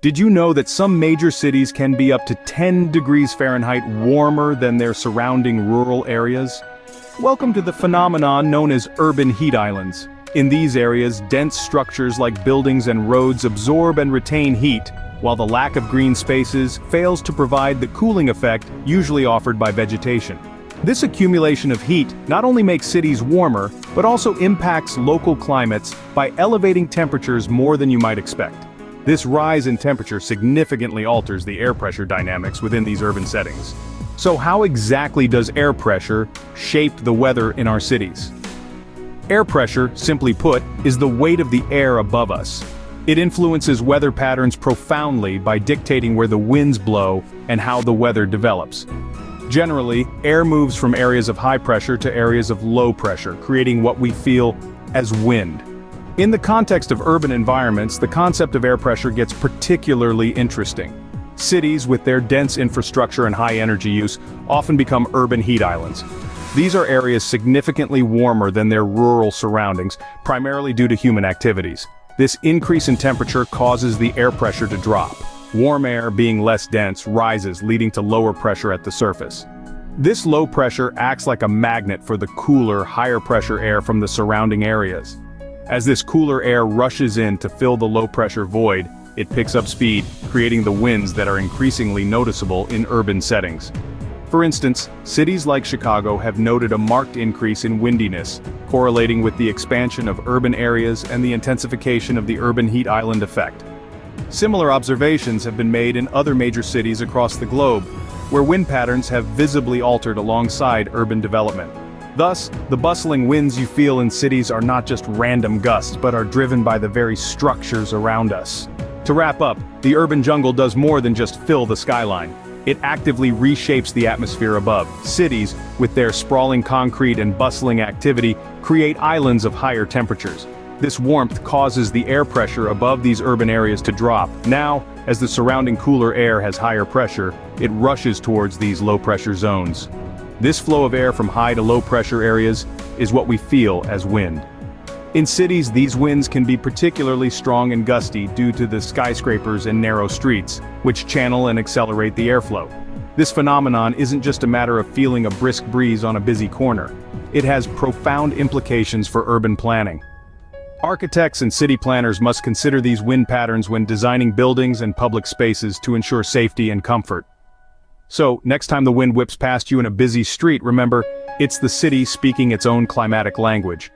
Did you know that some major cities can be up to 10 degrees Fahrenheit warmer than their surrounding rural areas? Welcome to the phenomenon known as urban heat islands. In these areas, dense structures like buildings and roads absorb and retain heat, while the lack of green spaces fails to provide the cooling effect usually offered by vegetation. This accumulation of heat not only makes cities warmer, but also impacts local climates by elevating temperatures more than you might expect. This rise in temperature significantly alters the air pressure dynamics within these urban settings. So how exactly does air pressure shape the weather in our cities? Air pressure, simply put, is the weight of the air above us. It influences weather patterns profoundly by dictating where the winds blow and how the weather develops. Generally, air moves from areas of high pressure to areas of low pressure, creating what we feel as wind. In the context of urban environments, the concept of air pressure gets particularly interesting. Cities, with their dense infrastructure and high energy use, often become urban heat islands. These are areas significantly warmer than their rural surroundings, primarily due to human activities. This increase in temperature causes the air pressure to drop. Warm air, being less dense, rises, leading to lower pressure at the surface. This low pressure acts like a magnet for the cooler, higher pressure air from the surrounding areas. As this cooler air rushes in to fill the low pressure void, it picks up speed, creating the winds that are increasingly noticeable in urban settings. For instance, cities like Chicago have noted a marked increase in windiness, correlating with the expansion of urban areas and the intensification of the urban heat island effect. Similar observations have been made in other major cities across the globe, where wind patterns have visibly altered alongside urban development. Thus, the bustling winds you feel in cities are not just random gusts, but are driven by the very structures around us. To wrap up, the urban jungle does more than just fill the skyline. It actively reshapes the atmosphere above. Cities, with their sprawling concrete and bustling activity, create islands of higher temperatures. This warmth causes the air pressure above these urban areas to drop. Now, as the surrounding cooler air has higher pressure, it rushes towards these low-pressure zones. This flow of air from high to low-pressure areas is what we feel as wind. In cities, these winds can be particularly strong and gusty due to the skyscrapers and narrow streets, which channel and accelerate the airflow. This phenomenon isn't just a matter of feeling a brisk breeze on a busy corner. It has profound implications for urban planning. Architects and city planners must consider these wind patterns when designing buildings and public spaces to ensure safety and comfort. So, next time the wind whips past you in a busy street, remember, it's the city speaking its own climatic language.